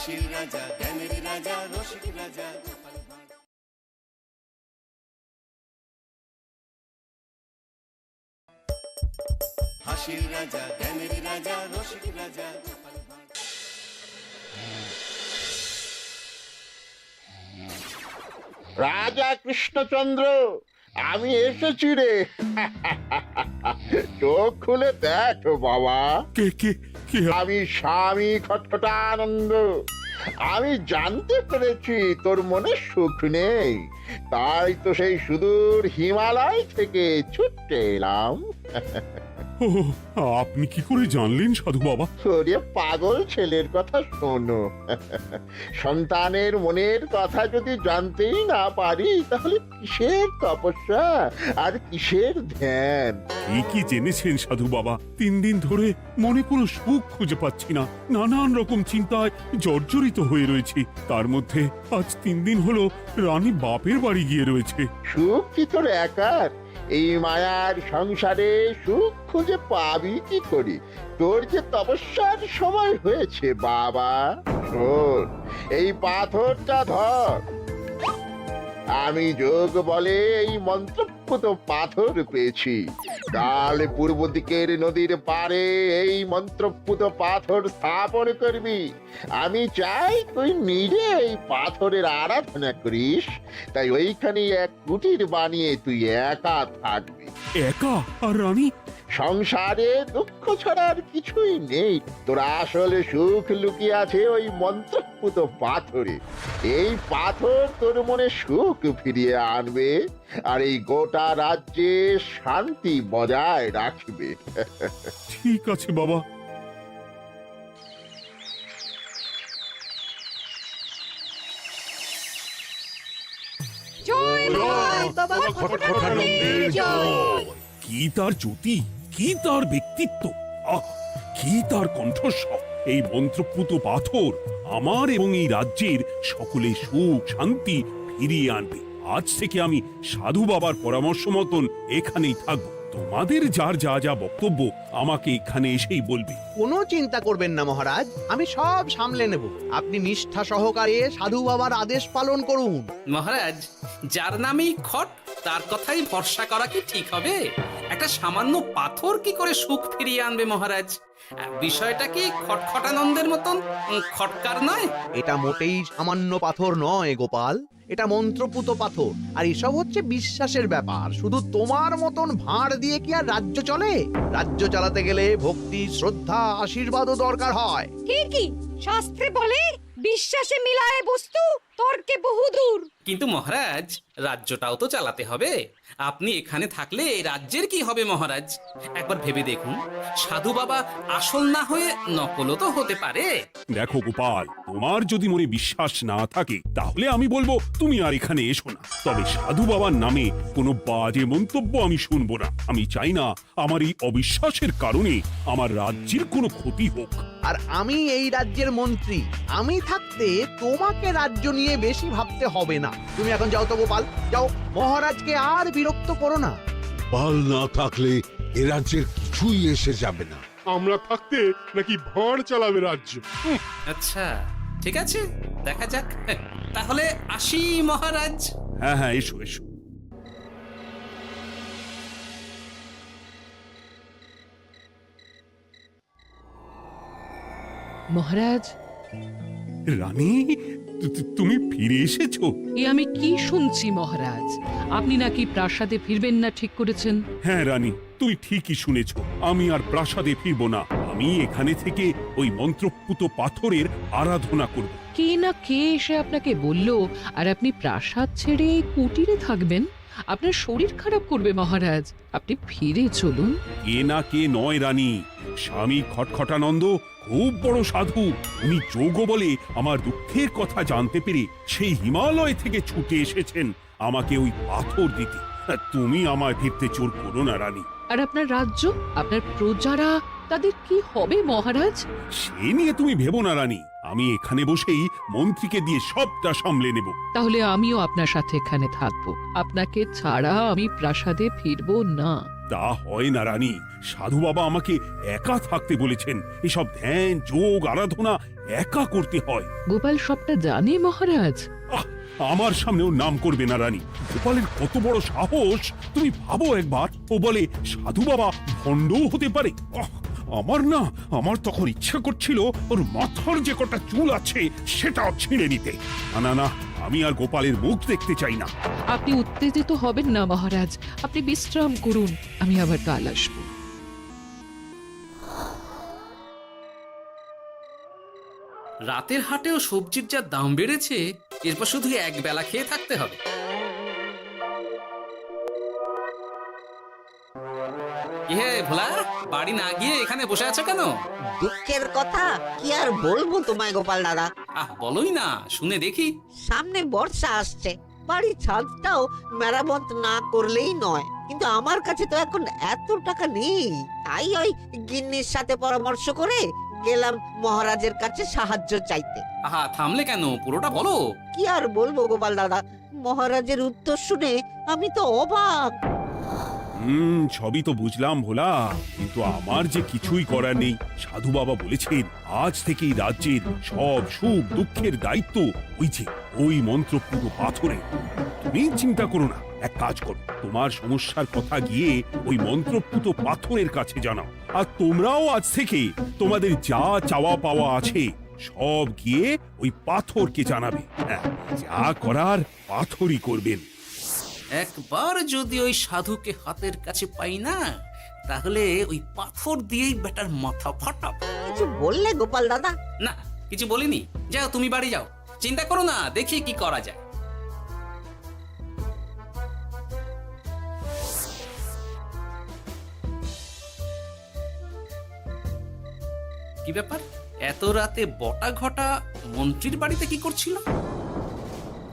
হাসির রাজা, জ্ঞানের রাজা, রসিক রাজা গোপাল ভাঁড়। হাসির রাজা, জ্ঞানের রাজা, রসিক রাজা গোপাল ভাঁড়। রাজা কৃষ্ণচন্দ্র, আমি এসেছি রে। চোখ খুলে দেখ বাবা, কে কে কে? আমি স্বামী খটখটানন্দ। আমি জানতে পেরেছি তোর মনে সুখ নেই, তাই তো সেই সুদূর হিমালয় থেকে ছুটে এলাম। ও, আপনি কি করে জানলেন সাধু বাবা? ওরে পাগল ছেলের কথা শোনো। সন্তানের মনের কথা যদি জানতেই না পারি, তাহলে কিসের তপস্যা আর কিসের ধ্যান? কি জেনেছেন সাধু বাবা? 3 দিন ধরে মনে কোনো সুখ খুঁজে পাচ্ছি না, নানান রকম চিন্তায় জর্জরিত হয়ে রয়েছি। তার মধ্যে আজ 3 দিন হলো রানী বাপের বাড়ি গিয়ে রয়েছে। সুখ কি তোর একার? এই মায়ার সংসারে সুখ খুঁজে পাবি কি করি? তোর যে তপস্যার সময় হয়েছে বাবা। শোন, এই পাথরটা ধর। আমি যোগ বলে এই মন্ত্রপুত পাথর পেয়েছি। কাল পূর্ব দিকের নদীর পারে এই মন্ত্রপুত পাথর স্থাপন করবি। আমি চাই তুই নিজে এই পাথরের আরাধনা করিস। তাই ওইখানে এক কুটির বানিয়ে তুই একা থাকবি। একা? আর রানী? সংসারে দুঃখ ছাড়ার কিছুই নেই। তোর আসলে সুখ লুকিয়ে আছে ওই মন্ত্রপুত পাথরে। এই পাথর তোর মনে সুখ ফিরিয়ে আনবে আর এই গোটা রাজ্যে শান্তি বজায় রাখবে। ঠিক আছে বাবা। জয় বাবা খটখটানন্দের জয়। কি তার জ্যোতি, কি তার ব্যক্তিত্ব, আহ, কি তার কণ্ঠস্বর! এই মন্ত্রপুত পাথর আমার এবং এই রাজ্যের সকলে সুখ শান্তি ফিরিয়ে আনবে। আজ থেকে আমি সাধু বাবার পরামর্শ মতন এখানেই থাকবো। তোমাদের যার যা যা বক্তব্য আমাকে এখানে এসেই বলবে। কোনো চিন্তা করবেন না মহারাজ, আমি সব সামলে নেব। আপনি নিষ্ঠা সহকারে সাধু বাবার আদেশ পালন করুন। মহারাজ, যার নামেই খট তার কথাই ভরসা করা কি ঠিক হবে? একটা সামান্য পাথর কি করে সুখ ফিরিয়ে আনবে মহারাজ? বিষয়টা কি খটখটানন্দের মতন খটকার নয়? এটা মোটেই সামান্য পাথর নয় গোপাল, এটা মন্ত্রপুত পাথর। আর এসব হচ্ছে বিশ্বাসের ব্যাপার। শুধু তোমার মতন ভাঁড় দিয়ে কি আর রাজ্য চলে? রাজ্য চালাতে গেলে ভক্তি, শ্রদ্ধা, আশীর্বাদও দরকার হয়। ঠিকই, শাস্ত্রে বলে বিশ্বাসে মিলায় বস্তু তর্কে বহুদূর। কিন্তু মহারাজ, রাজ্যটাও তো চালাতে হবে। আপনি এখানে থাকলে এই রাজ্যের কি হবে মহারাজ? একবার ভেবে দেখুন, সাধু বাবা আসল না হয়ে নকলও তো হতে পারে। দেখো গোপাল, তোমার যদি মনে বিশ্বাস না থাকে তাহলে আমি বলবো তুমি আর এখানে এসো না। তবে সাধু বাবার নামে কোনো বাজে মন্তব্য আমি শুনবো না। আমি চাই না আমার এই অবিশ্বাসের কারণে আমার রাজ্যের কোনো ক্ষতি হোক। আর আমি এই রাজ্যের মন্ত্রী, আমি থাকতে তোমাকে রাজ্য নিয়ে বেশি ভাবতে হবে না। তুমি এখন যাও তো গোপাল, যাও। মহারাজকে আর বিরক্ত করো না। পাল না থাকলে এ রাজ্যের কিছুই এসে যাবে না। আমরা থাকতে নাকি ভাঁড় চালাবে রাজ্য? আচ্ছা, ঠিক আছে, দেখা যাক। তাহলে আসি মহারাজ। হ্যাঁ হ্যাঁ, এসো এসো। মহারাজ, রানী, তুমি ফিরে এসেছো? এ আমি কি শুনছি মহারাজ? আপনি নাকি প্রাসাদে ফিরবেন না ঠিক করেছেন? হ্যাঁ রানী, তুমি ঠিকই শুনেছ। আমি আর প্রাসাদে ফিরবো না। আমি এখানে থেকে ওই মন্ত্রপুত পাথরের আরাধনা করব। কে না কে এসে আপনাকে বলল আর আপনি প্রাসাদ ছেড়ে এই কুটিরে থাকবেন? আপনার শরীর খারাপ করবে মহারাজ, আপনি ফিরে চলুন। কে না কে নয় রানী, স্বামী খটখটানন্দ খুব বড় সাধু। উনি যোগ বলে আমার দুঃখের কথা জানতে পেরে সেই হিমালয় থেকে ছুটে এসেছেন আমাকে ওই পাথর দিতে। তুমি আমায় ফিরতে জোর করো না রানী। আর আপনার রাজ্য, আপনার প্রজারা, তাদের কি হবে মহারাজ? সে নিয়ে তুমি ভেবো না রানী, আমি এখানে বসেই মন্ত্রীকে দিয়ে সবটা সামলে নেব। তাহলে আমিও আপনার সাথে এখানে থাকবো। আপনাকে ছাড়া আমি প্রাসাদে ফিরবো না। তা হয় না রানী, সাধু বাবা আমাকে একা থাকতে বলেছেন। এসব ধ্যান যোগ আরাধনা একা করতে হয়। গোপাল সবটা জানে মহারাজ। আহ, আমার সামনেও নাম করবে না রানী। গোপালের কত বড় সাহস তুমি ভাবো একবার। ও বলে সাধু বাবা ভণ্ডও হতে পারে। আমার তখন ইচ্ছা করছিল ওর মাথার যে কটা চুল আছে সেটাও ছিঁড়ে নিতে। না না, আমি আর গোপালের মুখ দেখতে চাই না। আপনি উত্তেজিত হবেন না মহারাজ, আপনি বিশ্রাম করুন, আমি আবার কাল আসবো। রাতের হাটেও সবজির যা দাম বেড়েছে, এরপর শুধু এক বেলা খেয়ে থাকতে হবে। হে ভোলা, বাড়ি না গিয়ে এখানে বসে আছো কেন? দুঃখের কথা কি আর বলবো তোমায় গোপাল দাদা। বলোই না, শুনে দেখি। সামনে বর্ষা আসছে, বাড়ির ছাদটাও মেরামত না করলেই নয়। কিন্তু আমার কাছে তো এখন এত টাকা নেই, তাই ওই গিন্নির সাথে পরামর্শ করে গেলাম মহারাজের কাছে সাহায্য চাইতে। থামলে কেন? পুরোটা বলো। কি আর বলবো গোপাল দাদা, মহারাজের উত্তর শুনে আমি তো অবাক। সবই তো বুঝলাম ভোলা, কিন্তু আমার যে কিছুই করার নেই। সাধু বাবা বলেছেন আজ থেকেই রাজ্যের সব সুখ দুঃখের দায়িত্ব ওই মন্ত্রপুত পাথরে। তুমি চিন্তা করো না, এক কাজ করো, তোমার সমস্যার কথা গিয়ে ওই মন্ত্রপুত পাথরের কাছে জানাও। আর তোমরাও আজ থেকে তোমাদের যা চাওয়া পাওয়া আছে সব গিয়ে ওই পাথরকে জানাবে। যা করার পাথরই করবেন। একবার যদি ওই সাধুকে হাতের কাছে পাই না, তাহলে ওই পাথর দিয়েই বেটার মাথা ফাটাবো। কিছু বললে গোপাল দাদা? না, কিছু বলিনি। যাও, তুমি বাড়ি যাও, চিন্তা করো না, দেখি কি করা যায়। কি ব্যাপার, এত রাতে বটা ঘটা মন্ত্রীর বাড়িতে কি করছিল?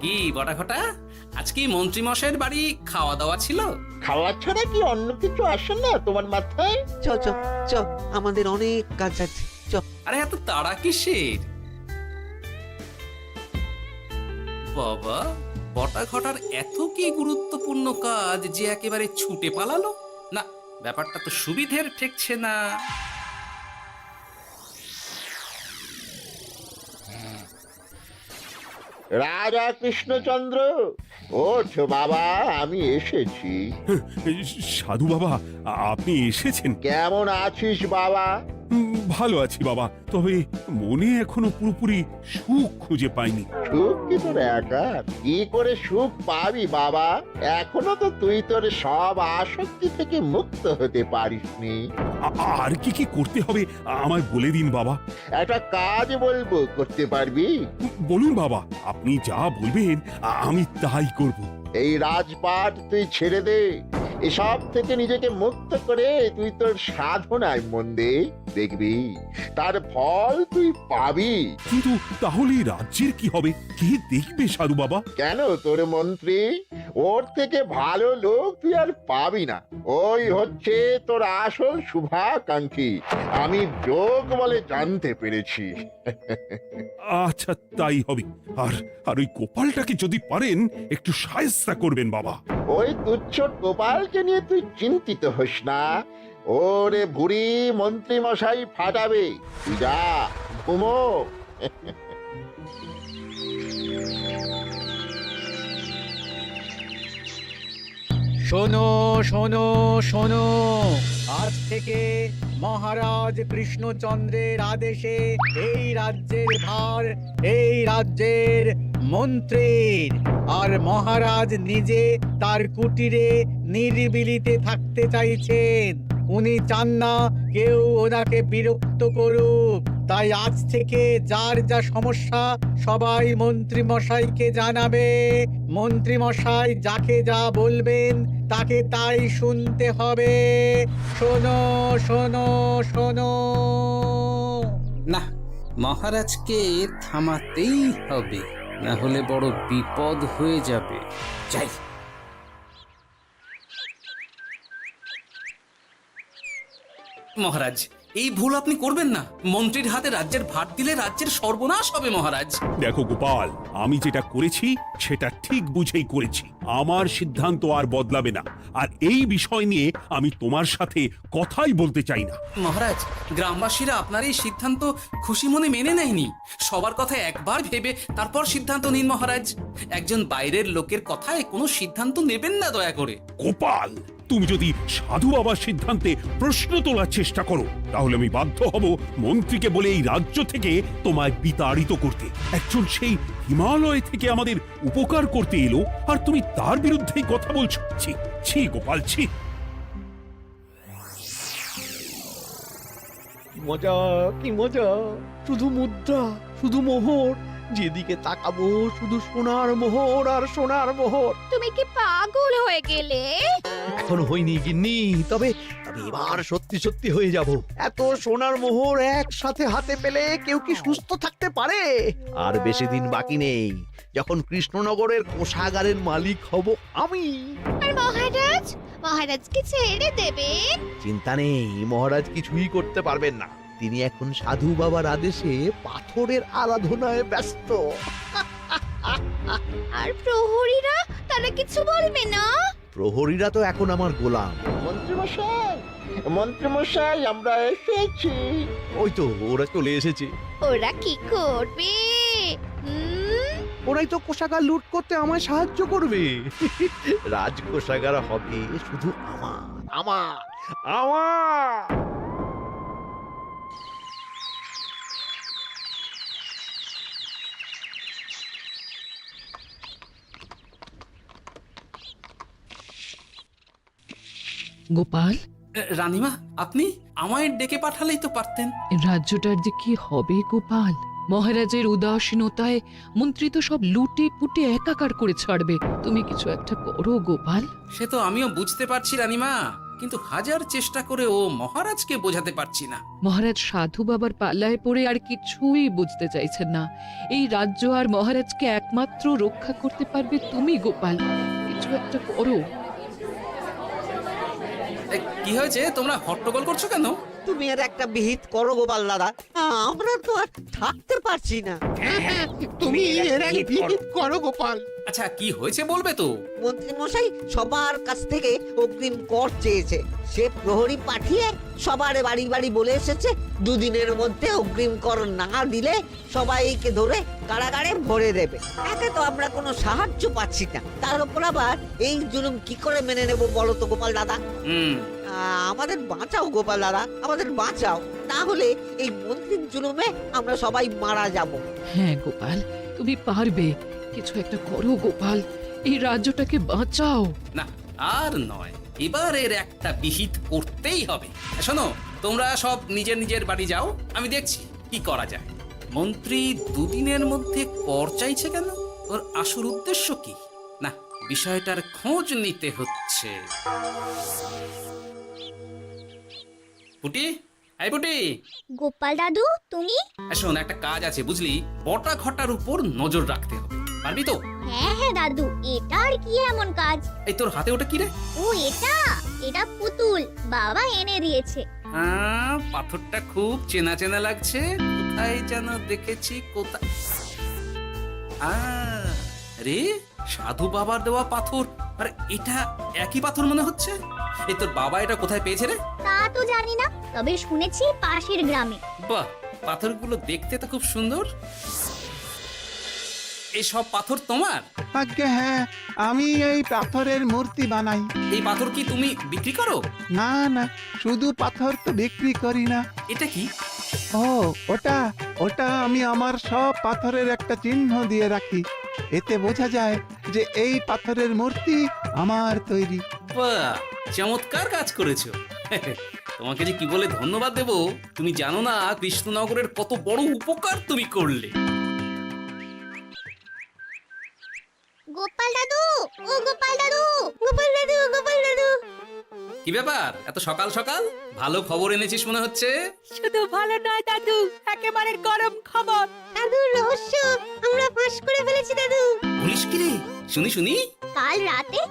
কি বটা ঘটা, আজকে মন্ত্রী মশাইয়ের বাড়ি খাওয়া দাওয়া ছিল? খাওয়া ছাড়া কি অন্য কিছু আসে না তোমার মাথায়? চ চ চ, আমাদের অনেক কাজ আছে, চ। আরে এত তাড়া কিসের? বাবা, বটা ঘটার এত কি গুরুত্বপূর্ণ কাজ যে একেবারে ছুটে পালালো? না, ব্যাপারটা তো সুবিধের ঠেকছে না। রাজা কৃষ্ণচন্দ্র, ওঠ বাবা, আমি এসেছি। সাধু বাবা, আপনি এসেছেন? কেমন আছিস বাবা? ভালো আছি বাবা, তবে মনে এখনো পুরোপুরি সুখ খুঁজে পাইনি। সুখ কি তোর একা? কি করে সুখ পাবি বাবা? এখনো তো তুই তোর সব আসক্তি থেকে মুক্ত হতে পারিসনি। আর কি কি করতে হবে আমায় বলে দিন বাবা। একটা কাজ বলবো, করতে পারবি? বলুন বাবা, আপনি যা বলবেন আমি তাই করব। এই রাজপাট তুই ছেড়ে দে, এসব থেকে নিজেকে মুক্ত করে তুই তোর সাধনায় মন দে, দেখবি তার ফল তুই পাবি। কিন্তু তাহলে রাজ্যের কি হবে? কে দেখবে সাধু বাবা? কেন, তোর মন্ত্রী? ওর থেকে ভালো লোক তুই আর পাবি না। ওই হচ্ছে তোর আসল শুভাকাঙ্ক্ষী, আমি যোগ বলে জানতে পেরেছি। আচ্ছা, তাই হবে। আর আর ওই গোপালটাকে যদি পারেন একটু সাহায্য করবেন বাবা। ওই তুচ্ছ গোপালকে নিয়ে তুই চিন্তিত হোস না, ওরে বুড়ি মন্ত্রী মশাই ফাটাবে। তুই যা, ঘুমো। শোনো শোনো শোনো, আজ থেকে মহারাজ কৃষ্ণচন্দ্রের আদেশে এই রাজ্যের ভার এই রাজ্যের মন্ত্রীর। আর মহারাজ নিজে তার কুটিরে নিরিবিলিতে থাকতে চাইছেন। উনি চান না কেউ ওনাকে বিরক্ত করুক। তাই আজ থেকে যার যা সমস্যা সবাই মন্ত্রী মশাইকে জানাবে। মন্ত্রী মশাই যাকে যা বলবেন তাকে তাই শুনতে হবে। শোনো শোনো শোনো। না, মহারাজকে থামাতেই হবে, না হলে বড় বিপদ হয়ে যাবে। যাই। মহারাজ, এই ভুল আপনি করবেন না। মন্ত্রীর হাতে রাজ্যের ভার দিলে রাজ্যের সর্বনাশ হবে মহারাজ। দেখো গোপাল, আমি যেটা করেছি সেটা ঠিক বুঝেই করেছি। আমার সিদ্ধান্ত আর বদলাবে না, আর এই বিষয় নিয়ে আমি তোমার সাথে কথাই বলতে চাই না। মহারাজ, গ্রামবাসীরা আপনার এই সিদ্ধান্ত খুশি মনে মেনে নেয়নি। সবার কথা একবার ভেবে তারপর সিদ্ধান্ত নিন মহারাজ। একজন বাইরের লোকের কথায় কোনো সিদ্ধান্ত নেবেন না দয়া করে। গোপাল, তুমি যদি সাধু বাবার সিদ্ধান্তে প্রশ্ন তোলার চেষ্টা করো তাহলে আমি বাধ্য হব মন্ত্রীকে বলে এই রাজ্য থেকে তোমায় বিতাড়িত করতে। একজন সেই হিমালয় থেকে আমাদের উপকার করতে এলো, আর তুমি তার বিরুদ্ধেই কথা বলছো। ছি ছি গোপাল, ছি। মজা, কি মজা! শুধু মুদ্রা, শুধু মোহর, যেদিকে তাকাবো শুধু সোনার মোহর আর সোনার মোহর। তুমি কি পাগল হয়ে গেলে? এখন হইনি গিন্নি, তবে এবার সত্যি সত্যি হয়ে যাব। এত সোনার মোহর একসাথে হাতে পেলে কেউ কি সুস্থ থাকতে পারে? আর বেশি দিন বাকি নেই যখন কৃষ্ণনগরের কোষাগারের মালিক হব আমি। আর মহারাজ, মহারাজকে ছেড়ে দেবে? চিন্তা নেই, মহারাজ কিছুই করতে পারবেন না। তিনি এখন সাধু বাবার আদেশে পাথরের আরাধনায় ব্যস্ত। আর প্রহরীরা, তারা কিছু বলবে না? প্রহরীরা তো এখন আমার গোলাম। মন্ত্রীমশাই, মন্ত্রীমশাই, আমরা এসেছি। ওই তো ওরা চলে এসেছে। ওরা কি করবে? ওরাই তো কোষাগার লুট করতে আমায় সাহায্য করবে। রাজ কোষাগার হবে শুধু আমার, আমার, আমার। গোপাল, রানীমা, আপনি আমায় ডেকে পাঠালেই তো পারতেন। রাজ্যটার যে কি হবে গোপাল? মহারাজের উদাসীনতায় মন্ত্রী তো সব লুটে পুটে একাকার করে ছাড়বে। তুমি কিছু একটা করো গোপাল। সে তো আমিও বুঝতে পারছি রানীমা, কিন্তু হাজার চেষ্টা করে ও মহারাজকে বোঝাতে পারছি না। মহারাজ সাধু বাবার পাল্লায় পড়ে আর কিছুই বুঝতে চাইছেন না। এই রাজ্য আর মহারাজকে একমাত্র রক্ষা করতে পারবে তুমি গোপাল। কিছু একটা করো। কি হয়েছে? তোমরা হট্টগোল করছো কেন? তুমি আর একটা বিহিত করো গোপাল দাদা, আমরা তো আর থাকতে পারছি না। তুমি এর এক বিহিত করো গোপাল। আচ্ছা, কি হয়েছে বলবে তো? মন্ত্রী মশাই সবার কাছ থেকে অগ্রিম কর চেয়েছে। সে প্রহরী পাঠিয়ে সবার বাড়ি বাড়ি বলে এসেছে দুদিনের মধ্যে অগ্রিম কর না দিলে সবাইকে ধরে কারাগারে ভরে দেবে। এতে তো আমরা কোনো সাহায্য পাচ্ছি না। তার উপর আবার এই জুলুম কি করে মেনে নেব বলো তো গোপাল দাদা? আমাদের বাঁচাও গোপাল দাদা, আমাদের বাঁচাও, না হলে এই মন্ত্রীর জুলুমে আমরা সবাই মারা যাব। হ্যাঁ গোপাল, তুমি পারবে। কিছু একটা করো গোপাল, এই রাজ্যটাকে বাঁচাও। না, আর নয়, এবার এর একটা বিহিত করতেই হবে। শোনো, তোমরা সব নিজের নিজের বাড়ি যাও, আমি দেখছি কি করা যায়। মন্ত্রী দুদিনের মধ্যে কর চাইছে কেন? ওর আসল উদ্দেশ্য কি? না, বিষয়টার খোঁজ নিতে হচ্ছে। পুটি, এই পুটি। গোপাল দাদু, তুমি? শোন, একটা কাজ আছে বুঝলি, বটা ঘটার উপর নজর রাখতে হবে। পারবি তো? হ্যাঁ হ্যাঁ দাদু, এটা আর কি এমন কাজ? এই তোর হাতে ওটা কি রে? ও এটা পুতুল, বাবা এনে দিয়েছে। পাথরটা খুব চেনা চেনা লাগছে, কোথায় যেন দেখেছি। কোথায়? রে, সাধু বাবার দেওয়া পাথর। আর এটা একই পাথর মনে হচ্ছে। এই তোর বাবা এটা কোথায় পেয়েছে রে? তা তো জানি না, তবে শুনেছি পাশের গ্রামে। বাহ, পাথরগুলো দেখতে তো খুব সুন্দর। এই সব পাথর তোমার? আজ্ঞে হ্যাঁ, আমি এই পাথরের মূর্তি বানাই। এই পাথর কি তুমি বিক্রি করো? না না, শুধু পাথর তো বিক্রি করি না। এটা কি? ও, ওটা আমি আমার সব পাথরের একটা চিহ্ন দিয়ে রাখি। এতে বোঝা যায় যে এই পাথরের মূর্তি আমার তৈরি। বাহ, চমৎকার কাজ করেছো। তোমাকে যে কি বলে ধন্যবাদ দেব তুমি জানো না। কৃষ্ণনগরের কত বড় উপকার তুমি করলে। গোপাল দাদু, ও গোপাল দাদু, গোপাল দাদু, গোপাল দাদু। কি ব্যাপার, এত সকাল সকাল? ভালো খবর এনেছিস মনে হচ্ছে। শুধু ভালো নয় দাদু, একেবারে গরম খবর। দাদু, রহস্য আমরা ফাঁস করে ফেলেছি দাদু। বলিস কি রে? শুনি শুনি। কাল রাতে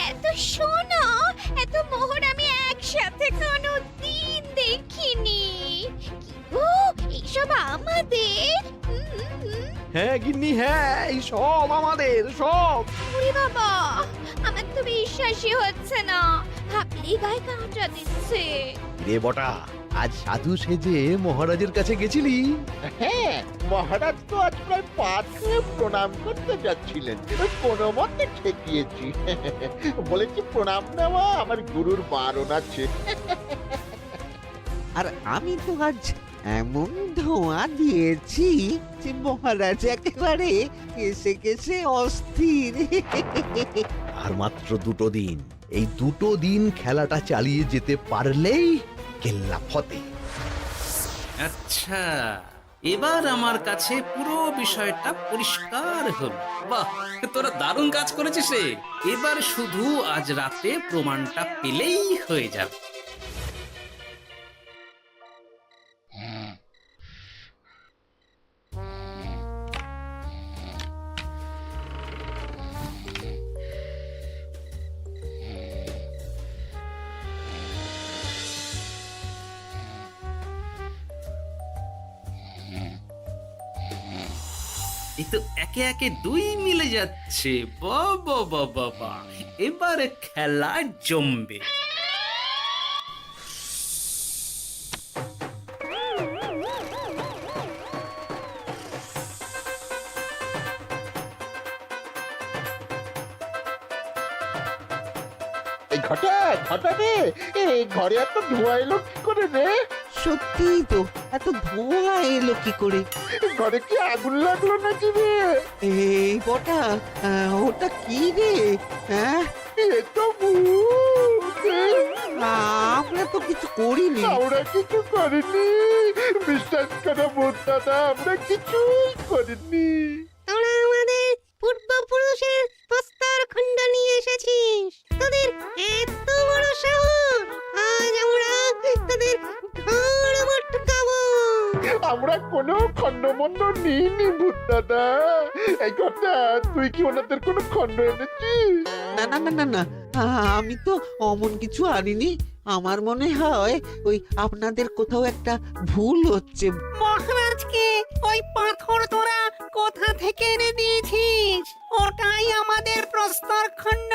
এত সোনা এত মোহর আমি একসাথে কোনোদিন দেখিনি ও এইসব আমাদের হ্যাঁ গিন্নি, হ্যাঁ, এই সব আমাদের, সব। ওরে বাবা আমার তো বিশ্বাসই হচ্ছে না ভাবলেই গায়ে কাঁটা দিচ্ছে রে বটা, আজ সাধু সেজে মহারাজের কাছে গেছিলি? হ্যাঁ, মহারাজ তো আজ প্রায় পা ছুঁয়ে প্রণাম করতে যাচ্ছিলেন, কোনো মতে ঠেকিয়েছি। বলেছি প্রণাম নেওয়া আমার গুরুর বারণ আছে। আর আমি তো আজ এমন ধোঁয়া দিয়েছি যে মহারাজ একেবারে কেসে কেসে অস্থির। আর মাত্র 2 দিন, এই 2 দিন খেলাটা চালিয়ে যেতে পারলেই কেল্লা ফতে। আচ্ছা, এবার আমার কাছে পুরো বিষয়টা পরিষ্কার হলো। বাহ, তোরা দারুণ কাজ করেছিস রে। এবার শুধু আজ রাতে প্রমাণটা পেলেই হয়ে যাবে। এই তো একে একে 2 মিলে যাচ্ছে। বাবা বাবা বাবা, এবার খেলা জমবে। এই ঘটা ঘটা রে, এই ঘরে এত ধোঁয়া এলো কি করে রে? সত্যি তো, এত ধোঁয়া এলো কি করে? ঘরে কি আগুন লাগলো নাকি রে? এই বটা, ওটা কি রে? হ্যাঁ, এ তো ভূত। আমরা তো কিছু করিনি। আমরা কিছু করিনি, বিশ্বাস করো ভূত দাদা, আমরা কিছুই করিনি। তোরা আমাদের পূর্বপুরুষের প্রস্তর খণ্ড নিয়ে এসেছিস তোদের এত বড় সাহস আজ আমরা তোদের ঘর মটকাবো আমরা কোনো খণ্ডমণ্ড নিইনি ভূত দাদা। এই কথা, তুই কি ওনাদের কোনো খণ্ড এনেছিস? না না না না না, আমি তো অমন কিছু আনিনি। আমার মনে হয় ওই আপনাদের কোথাও একটা ভুল হচ্ছে। মহারাজকে ওই পাথর তোরা কোথা থেকে এনে দিয়েছিস? ওটাই আমাদের প্রস্তর খণ্ড,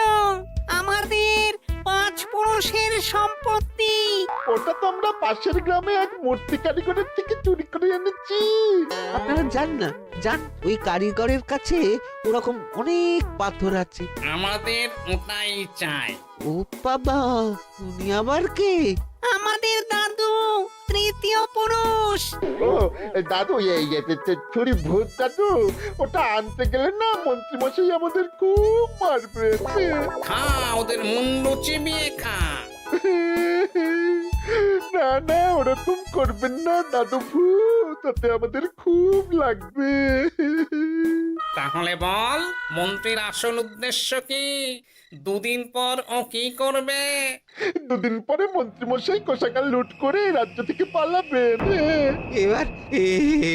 আমাদের 5 পুরুষের সম্পত্তি। ওটা তো আমরা পাশের গ্রামে এক মূর্তি কারিগরের থেকে চুরি করে এনেছি। আপনারা যান না, যান, ওই কারিগরের কাছে ওরকম অনেক পাথর আছে। আমাদের ওটাই চাই। ও বাবা, উনি আবার কে? আমাদের দাদু তৃতীয় পুরুষ। ও দাদু, এই ছুরি ভূত দাদু, ওটা আনতে গেলে না মন্ত্রী মশাই আমাদের খুব মারবে। খা, ওদের মুন্ডু চিবিয়ে খা। না না, ওরকম করবেন না দাদু ভূত, তাতে আমাদের খুব লাগবে। তাহলে বল, মন্ত্রীর আসল উদ্দেশ্য কি? 2 দিন পর ও কি করবে? 2 দিন পরে মন্ত্রী মশাই কোষাগার লুট করে রাজ্য থেকে পালাবেন।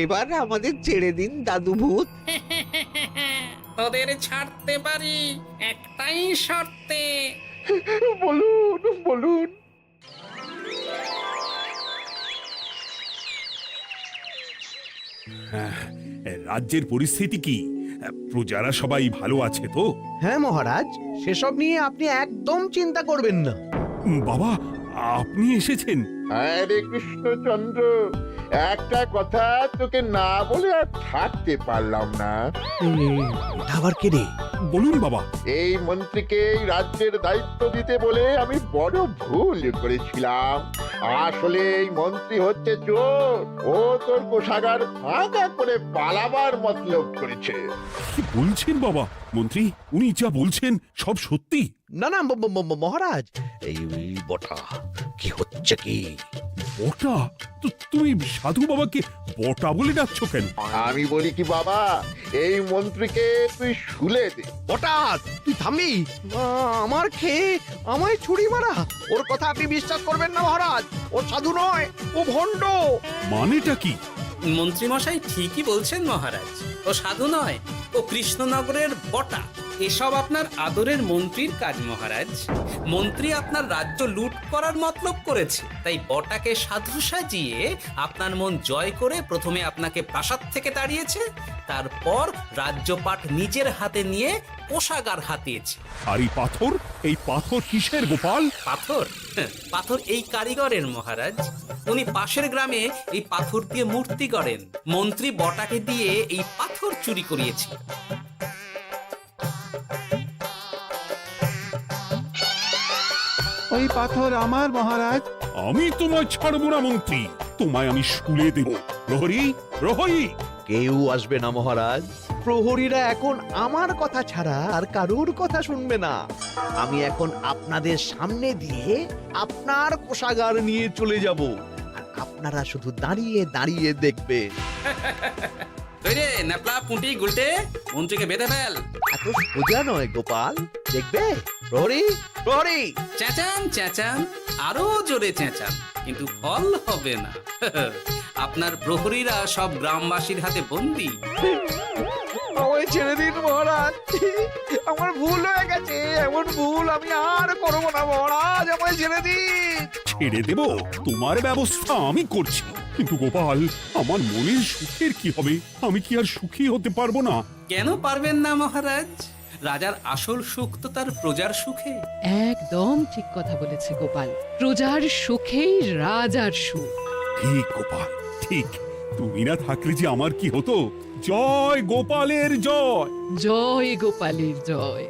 এবার আমাদের ছেড়ে দিন দাদু ভূত। তোদের ছাড়তে পারি একটাই শর্তে। বলুন বলুন। রাজ্যের পরিস্থিতি কি? প্রজারা সবাই ভালো আছে তো? হ্যাঁ মহারাজ, সেসব নিয়ে আপনি একদম চিন্তা করবেন না। বাবা, আপনি এসেছেন? হরে কৃষ্ণচন্দ্র, একটা কথা তোকে না বলে আর থাকতে পারলাম না। এটা আবার কে রে? বলুন বাবা। এই মন্ত্রীকে এই রাজ্যের দায়িত্ব দিতে বলে আমি বড় ভুল করেছিলাম। আসলে এই মন্ত্রী হচ্ছে চোর, ও তোর কোষাগার ফাঁকা করে পালাবার মতলব করেছে। কি বলছেন বাবা? মন্ত্রী, উনি যা বলছেন সব সত্যি? না না মহারাজ, এই বটা কি হচ্ছে কি? বটা? তুমি সাধু বাবাকে বটা বলে ডাকছো কেন? আমি বলি কি বাবা, এই মন্ত্রীকে তুই শুলে দে। বটা, তুই থামবি? আমার খেয়ে আমায় ছুরি মারা, ওর কথা আপনি বিশ্বাস করবেন না মহারাজ। ও সাধু নয়, ও ভণ্ড। মানেটা কি? মন্ত্রী মশাই ঠিকই বলছেন মহারাজ। ও সাধু নয়, ও কৃষ্ণনগরের বটা। এসব আপনার আদরের মন্ত্রীর কাজ মহারাজ। মন্ত্রী আপনার রাজ্য লুট করার মতলব করেছে, তাই বটাকে সাধু সাজিয়ে আপনার মন জয় করে প্রথমে আপনাকে প্রাসাদ থেকে তাড়িয়েছে, তারপর রাজ্যপাট নিজের হাতে নিয়ে কোষাগার হাতিয়েছে। আর এই পাথর কিসের গোপাল? পাথর? পাথর এই কারিগরের মহারাজ। উনি পাশের গ্রামে এই পাথর দিয়ে মূর্তি গড়েন। মন্ত্রী বটাকে দিয়ে এই পাথর চুরি করিয়েছে। ওই পাথর আমার মহারাজ। আমি তোমায় ছাড়বো না মন্ত্রী, তোমায় আমি শুলে দেব। প্রহরী, প্রহরী! কেউ আসবে না মহারাজ। প্রহরীরা এখন আমার কথা ছাড়া আর কারুর কথা শুনবে না। আমি এখন আপনাদের সামনে দিয়ে আপনার কোষাগার নিয়ে চলে যাব, আর আপনারা শুধু দাঁড়িয়ে দাঁড়িয়ে দেখবেন। রে ন্যাপলা পুঁটি গুলটে, মন্ত্রীকে বেঁধে ফেল। এত সোজা নয় গোপাল, দেখবে? প্রহরী, প্রহরী! চেঁচান চেঁচান, আরো জোরে চেঁচান, কিন্তু ফল হবে না। আপনার প্রহরীরা সব গ্রামবাসীর হাতে বন্দী। আমায় ছেড়ে দিন মহারাজ, আমার ভুল হয়ে গেছে। এমন ভুল আমি আর করবো না মহারাজ, আমায় ছেড়ে দিন। ছেড়ে দেব? তোমার ব্যবস্থা আমি করছি। কিন্তু গোপাল, আমার মনের সুখের কি হবে? আমি কি আর সুখী হতে পারবো না? কেন পারবেন না মহারাজ? রাজার আসল সুখ তো তার প্রজার সুখে। একদম ঠিক কথা বলেছে গোপাল। প্রজার সুখেই রাজার সুখ। ঠিক গোপাল, ঠিক। তুমি না থাকলে যে আমার কি হতো? জয় গোপালের জয়! জয় গোপালের জয়।